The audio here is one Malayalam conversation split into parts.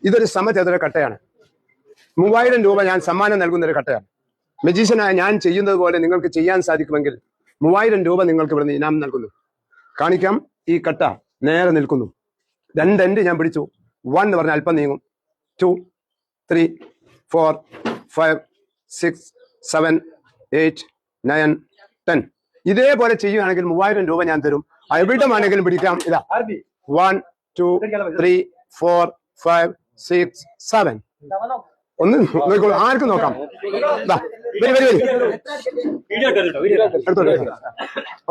ഇതൊരു സമചതുര കട്ടയാണ്. 3000 രൂപ ഞാൻ സമ്മാനം നൽകുന്ന ഒരു കട്ടയാണ്. മജീഷ്യനായ ഞാൻ ചെയ്യുന്നത് പോലെ നിങ്ങൾക്ക് ചെയ്യാൻ സാധിക്കുമെങ്കിൽ 3000 രൂപ നിങ്ങൾക്ക് ഇവിടുന്ന് ഇനാം നൽകുന്നു. കാണിക്കാം. ഈ കട്ട നേരെ നിൽക്കുന്നു. 2 എൻഡ് ഞാൻ പിടിച്ചു. 1 എന്ന് പറഞ്ഞാൽ അല്പം നീങ്ങും. 2, 3, 4, 5, 6, 7, 8, 9, 10. ഇതേപോലെ ചെയ്യുകയാണെങ്കിൽ 3000 രൂപ ഞാൻ തരും. എവിടെ വേണമെങ്കിലും പിടിക്കാം. ഇതാ 1, 2, 3, 4, 5, 6, 7. ഒന്ന് നോക്കോളൂ. ആർക്കും നോക്കാം.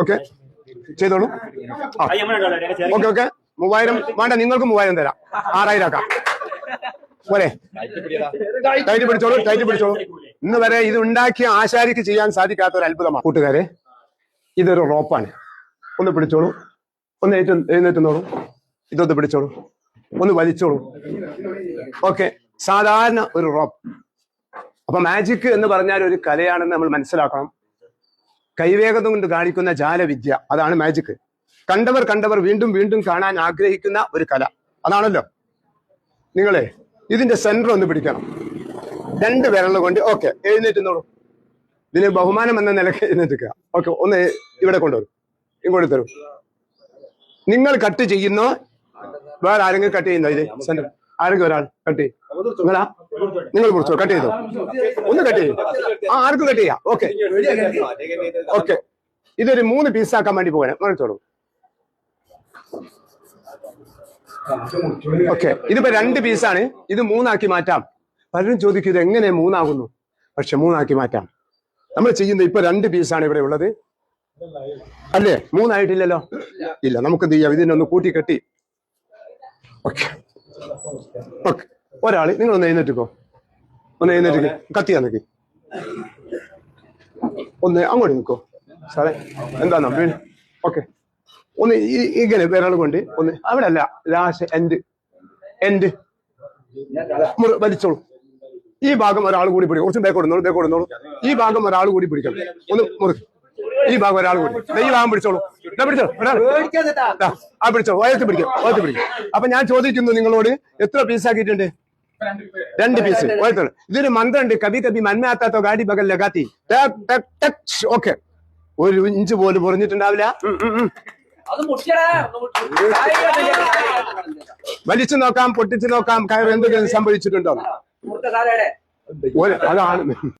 ഓക്കെ, ചെയ്തോളൂ. Okay okay. 3000 വേണ്ട, നിങ്ങൾക്ക് 3000 തരാം. 6000 ആക്കാം. പോരെ? ടൈറ്റ് പിടിച്ചോളൂ, ടൈറ്റ് പിടിച്ചോളൂ. ഇന്ന് വരെ ഇത് ഉണ്ടാക്കിയ ആശാരിക്ക് ചെയ്യാൻ സാധിക്കാത്ത ഒരു അത്ഭുതമാണ് കൂട്ടുകാരെ. ഇതൊരു റോപ്പാണ്. ഒന്ന് പിടിച്ചോളൂ, ഒന്ന് എഴുന്നേറ്റുന്നോളൂ. ഇതൊന്ന് പിടിച്ചോളൂ, ഒന്ന് വലിച്ചോളൂ. ഓക്കെ, സാധാരണ ഒരു റോപ്പ്. അപ്പൊ മാജിക് എന്ന് പറഞ്ഞാൽ ഒരു കലയാണെന്ന് നമ്മൾ മനസ്സിലാക്കണം. കൈവേഗത കൊണ്ട് കാണിക്കുന്ന ജാലവിദ്യ, അതാണ് മാജിക്. കണ്ടവർ വീണ്ടും വീണ്ടും കാണാൻ ആഗ്രഹിക്കുന്ന ഒരു കല, അതാണല്ലോ. നിങ്ങളെ ഇതിന്റെ സെന്റർ ഒന്ന് പിടിക്കണം. 2 വിരലുകൾ കൊണ്ട്. ഓക്കെ, എഴുന്നേറ്റുന്നോളൂ. ഇതിന് ബഹുമാനം എന്ന നിലയ്ക്ക് എഴുന്നേറ്റുക. ഓക്കെ, ഒന്ന് ഇവിടെ കൊണ്ടുവരും, ഇങ്ങോട്ട് തരും. നിങ്ങൾ കട്ട് ചെയ്യുന്നോ വേറെ ആരെങ്കിലും കട്ട് ചെയ്യുന്നോ? ഇത് സെന്റർ ആരെങ്കിലും ഒരാൾ കട്ട് ചെയ്യും. നിങ്ങൾ കുറിച്ചോ, കട്ട് ചെയ്തോ. ഒന്ന് കട്ട് ചെയ്യും. ആർക്കും കട്ട് ചെയ്യാം. Okay okay. ഇതൊരു 3 പീസാക്കാൻ വേണ്ടി പോകാൻ മറിച്ചോളൂ. ഓക്കെ, ഇതിപ്പോ 2 പീസാണ്. ഇത് 3 ആക്കി മാറ്റാം. പലരും ചോദിക്കും ഇത് എങ്ങനെ 3 ആകുന്നു. പക്ഷെ 3 ആക്കി മാറ്റാം. നമ്മൾ ചെയ്യുന്നത് ഇപ്പൊ 2 പീസാണ് ഇവിടെ ഉള്ളത്, അല്ലേ? 3 ആയിട്ടില്ലല്ലോ. ഇല്ല, നമുക്ക് എന്ത് ചെയ്യാം, ഇതിനൊന്ന് കൂട്ടി കെട്ടി. Okay okay. ഒരാള് നിങ്ങളൊന്ന് എഴുന്നേറ്റിക്കോ, ഒന്ന് എഴുന്നേറ്റിക്ക്. കത്തിയാ നിൽക്കി. ഒന്ന് അങ്ങോട്ട് നിൽക്കോ. സാറേ എന്താന്നാ വീണ്. ഓക്കെ, ഒന്ന് ഇങ്ങനെ വിരൽ കൊണ്ട് ഒന്ന് അവിടെ അല്ല, ലാസ്റ്റ് എൻഡ് വലിച്ചോളൂ. ഈ ഭാഗം ഒരാൾ കൂടി പിടിക്കും. കുറച്ച് ബേക്കോടുന്നോളൂ. ഈ ഭാഗം ഒരാൾ കൂടി പിടിക്കണം. ഒന്ന് മുറുക്ക്. ഈ ഭാഗം ഒരാൾ കൂടി. ഈ ഭാഗം പിടിച്ചോളൂ. പിടിച്ചോളൂ. പിടിച്ചോളൂ. വയറ്റ് പിടിക്കും. അപ്പൊ ഞാൻ ചോദിക്കുന്നു നിങ്ങളോട്, എത്ര പീസാക്കിയിട്ടുണ്ട്? 2 പീസ്. ഇതൊരു മന്ത്രമുണ്ട്. കബി കബി മന്മാത്താത്തോ ഗാഡി ബഗൽ ലഗാത്തി. ഓക്കെ, 1 ഇഞ്ച് പോലും പൊറിഞ്ഞിട്ടുണ്ടാവില്ല. വലിച്ചു നോക്കാം, പൊട്ടിച്ചു നോക്കാം, കയർ എന്തെങ്കിലും സംഭവിച്ചിട്ടുണ്ടോ? അതാണ്